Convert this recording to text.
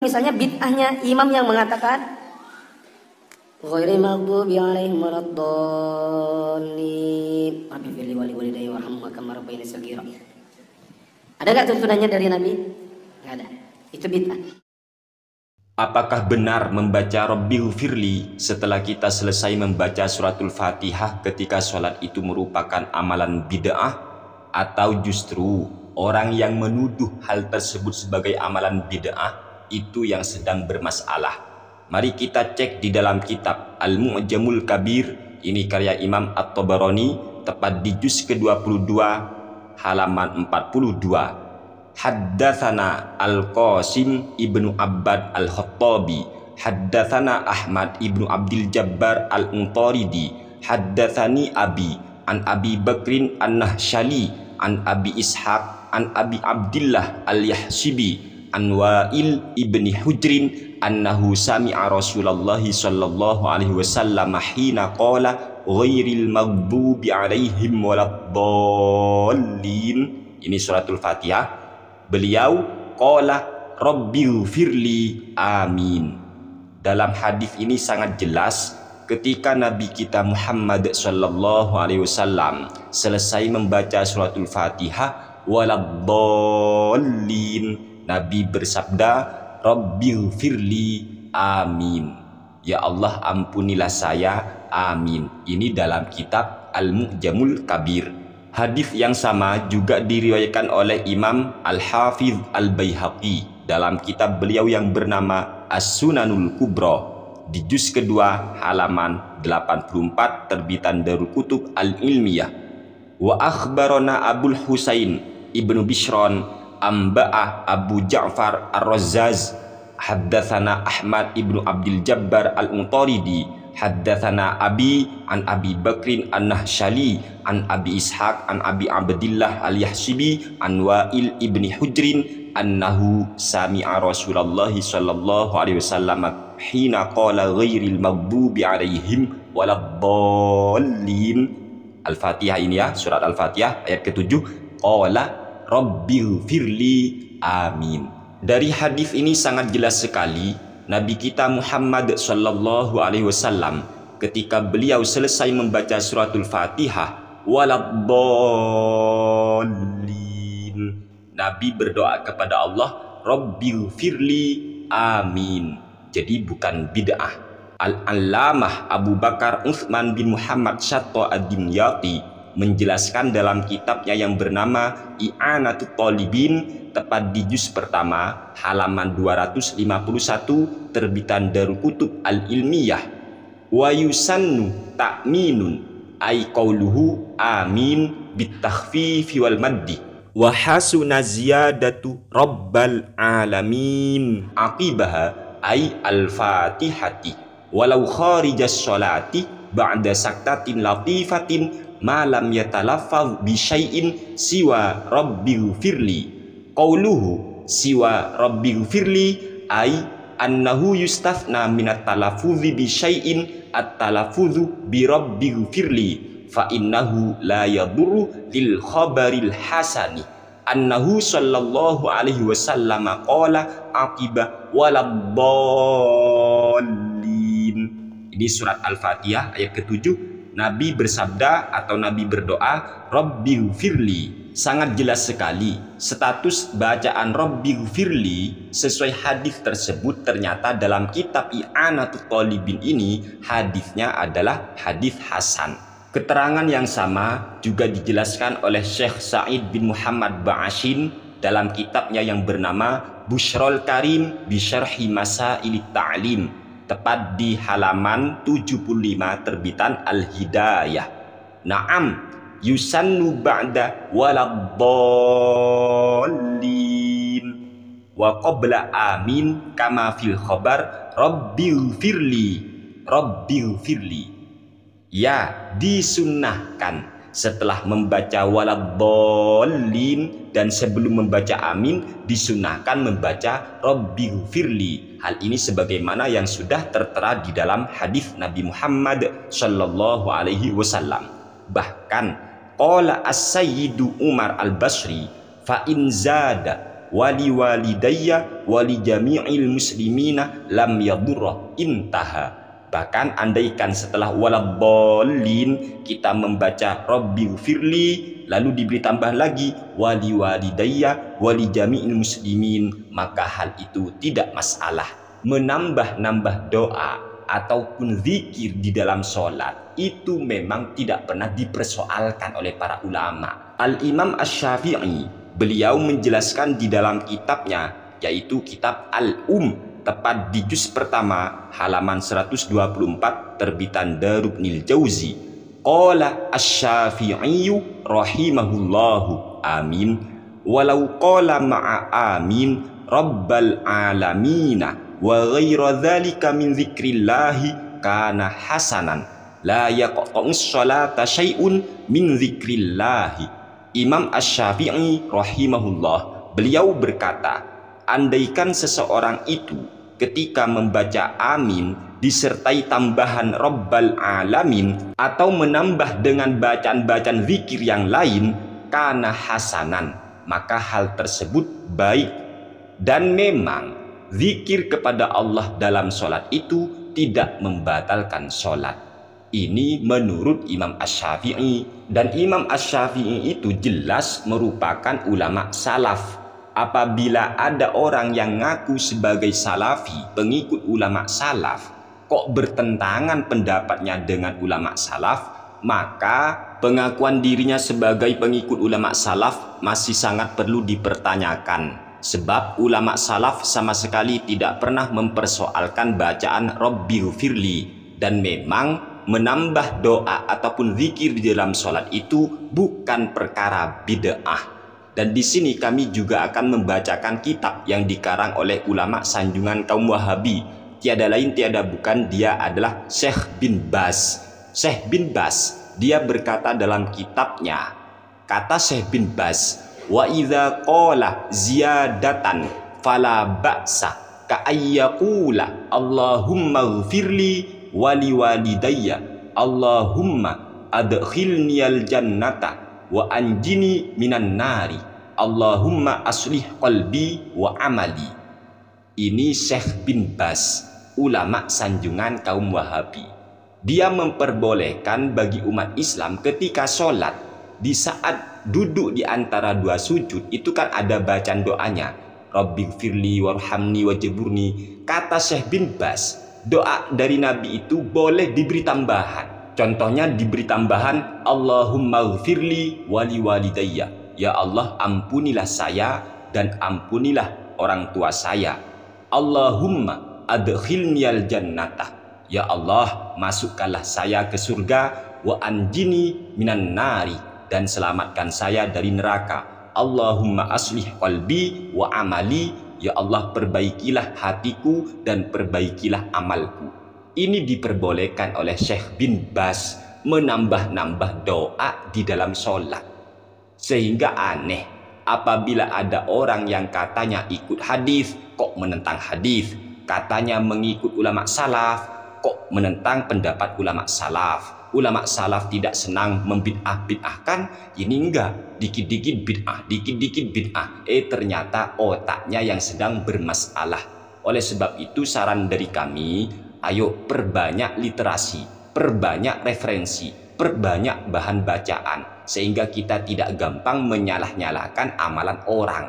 Misalnya bid'ahnya imam yang mengatakan ghairil maghdubi 'alaihim waladdallin. Rabbi firli wa li walidayya warhamhuma kama rabbayani shaghira. Ada enggak tuntunannya dari Nabi? Enggak ada. Itu bid'ah. Apakah benar membaca Rabbil firli setelah kita selesai membaca suratul Fatihah ketika sholat itu merupakan amalan bid'ah? Atau justru orang yang menuduh hal tersebut sebagai amalan bid'ah itu yang sedang bermasalah? Mari kita cek di dalam kitab Al-Mu'jamul Kabir, ini karya Imam At-Tabarani, tepat di juz ke-22 halaman 42. Haddatsana Al-Qasim ibnu Abbad Al-Khattabi, haddatsana Ahmad ibnu Abdul Jabbar Al-Untaridi, haddatsani Abi an Abi Bakrin An-Nahsyali an Abi Ishaq an Abi Abdillah Al-Yahsibi an Wa'il ibni Hujrin annahu sami'a Rasulullah sallallahu alaihi wasallam hina qala ghairil maghdubi 'alaihim waladdallin. Ini suratul Fatihah. Beliau qala rabbil firli amin. Dalam hadis ini sangat jelas ketika Nabi kita Muhammad sallallahu alaihi wasallam selesai membaca suratul Fatihah waladdallin, Nabi bersabda rabbil firli amin. Ya Allah ampunilah saya, amin. Ini dalam kitab Al-Mu'jamul Kabir. Hadis yang sama juga diriwayatkan oleh Imam Al-Hafiz Al-Baihaqi dalam kitab beliau yang bernama As-Sunanul Kubra di juz kedua halaman 84 terbitan Darul Kutub Al-Ilmiyah. Wa akhbarana Abul Husain ibnu Bishron amba'ah Abu Ja'far Ar-Razzaz, haddatsana Ahmad ibnu Abdul Jabbar Al-Untaridi, haddatsana Abi an Abi Bakrin An-Nahsyali an Abi Ishaq an Abi Abdillah Al-Yahsibi an Wa'il ibni Hujrin annahu sami'a Rasulullah sallallahu alaihi wasallam hina qala ghairil maghdubi 'alaihim waladdallin. Al-Fatihah ini ya, surat Al-Fatihah ayat ke-7, qala rabbil firli amin. Dari hadis ini sangat jelas sekali Nabi kita Muhammad sallallahu alaihi wasallam ketika beliau selesai membaca suratul Fatihah waladdallin, Nabi berdoa kepada Allah rabbil firli amin. Jadi bukan bid'ah. Al-Allamah Abu Bakar Utsman bin Muhammad Syatta Ad-Dimyati menjelaskan dalam kitabnya yang bernama I'anatut Talibin, tepat di juz pertama halaman 251 terbitan Darul Kutub Al-Ilmiyah, wa yusannu ta'minun ay qauluhu amin bitakhfifi wal maddi wa hasuna ziyadatu rabbal alamin aqibaha ay al-fatihati walau kharijas sholati ba'da saktatin latifatin malam yatalaffaz bi syai'in siwa rabbil firli. Qauluhu siwa rabbil firli ay annahu yustathna minat talaffuzi bi syai'in at-talaffuzu bi rabbil firli fa innahu la yadurru lil khabaril hasani annahu sallallahu alaihi wasallam qala aqiba waladdallin. Ini surat Al-Fatihah ayat ke-7. Nabi bersabda atau Nabi berdoa rabbil firli. Sangat jelas sekali status bacaan rabbil firli sesuai hadis tersebut. Ternyata dalam kitab I'anatut Talibin ini hadisnya adalah hadis hasan. Keterangan yang sama juga dijelaskan oleh Syekh Sa'id bin Muhammad Ba'ashin dalam kitabnya yang bernama Bushrol Karim bi Syarhi Masailit Ta'lim, tepat di halaman 75 terbitan Al-Hidayah. Naam yusannu ba'da waladdallin wa qabla amin kama fil khabar rabbil firli. Ya, disunnahkan setelah membaca waladdallin dan sebelum membaca amin disunnahkan membaca rabbil firli. Hal ini sebagaimana yang sudah tertera di dalam hadis Nabi Muhammad sallallahu alaihi wasallam. Bahkan qala as-sayyidu Umar al-Basri fa in zada wali walidayya wali jami'il muslimina lam yadurra intaha. Bahkan andaikan setelah waladhdallin kita membaca rabbighfirli lalu diberi tambah lagi wali walidayya wali jami'il muslimin, maka hal itu tidak masalah. Menambah-nambah doa ataupun zikir di dalam sholat itu memang tidak pernah dipersoalkan oleh para ulama. Al-Imam Asy-Syafi'i beliau menjelaskan di dalam kitabnya, yaitu kitab tepat di juz pertama halaman 124 terbitan Darubnil Jauzi. Qala Asy-Syafi'i rahimahullahu amin walau qala ma'a amin rabbal alamina wa ghaira dzalika min dzikrillahi kana hasanan la yaqta'us sholata syai'un min dzikrillahi. Imam Asy-Syafi'i rahimahullah beliau berkata, andaikan seseorang itu ketika membaca amin disertai tambahan Rabbal Alamin atau menambah dengan bacaan-bacaan zikir yang lain, kana hasanan, maka hal tersebut baik. Dan memang zikir kepada Allah dalam sholat itu tidak membatalkan sholat. Ini menurut Imam Asy-Syafi'i, dan Imam Asy-Syafi'i itu jelas merupakan ulama salaf. Apabila ada orang yang ngaku sebagai salafi, pengikut ulama salaf, kok bertentangan pendapatnya dengan ulama salaf, maka pengakuan dirinya sebagai pengikut ulama salaf masih sangat perlu dipertanyakan. Sebab ulama salaf sama sekali tidak pernah mempersoalkan bacaan Rabbighfirli, dan memang menambah doa ataupun zikir di dalam sholat itu bukan perkara bid'ah. Dan di sini kami juga akan membacakan kitab yang dikarang oleh ulama sanjungan kaum Wahabi. Tiada lain tiada bukan, dia adalah Syekh bin Baz. Syekh bin Baz, dia berkata dalam kitabnya, kata Syekh bin Baz, wa idza qala ziyadatan fala ba'sa ka ayyaqula Allahumma ghfirli wali walidayya Allahumma adkhilniyal jannata wa anjini minan nari Allahumma aslih qalbi wa amali. Ini Syekh bin Baz, ulama sanjungan kaum Wahabi. Dia memperbolehkan bagi umat Islam ketika sholat, di saat duduk di antara dua sujud itu kan ada bacaan doanya, Rabbighfirli warhamni wajburni. Kata Syekh bin Baz, doa dari Nabi itu boleh diberi tambahan. Contohnya diberi tambahan Allahumma ghfirli wali walidayya, ya Allah ampunilah saya dan ampunilah orang tua saya. Allahumma adkhilniyal jannata, ya Allah masukkanlah saya ke surga, wa anjini minan nari, dan selamatkan saya dari neraka. Allahumma aslih qalbi wa amali, ya Allah perbaikilah hatiku dan perbaikilah amalku. Ini diperbolehkan oleh Syekh bin Baz menambah-nambah doa di dalam sholat. Sehingga aneh apabila ada orang yang katanya ikut hadis kok menentang hadis, katanya mengikut ulama salaf kok menentang pendapat ulama salaf. Ulama salaf tidak senang membid'ah-bid'ahkan, ini enggak, dikit-dikit bid'ah, dikit-dikit bid'ah. Ternyata otaknya yang sedang bermasalah. Oleh sebab itu saran dari kami, ayo perbanyak literasi, perbanyak referensi, perbanyak bahan bacaan, sehingga kita tidak gampang menyalah-nyalahkan amalan orang.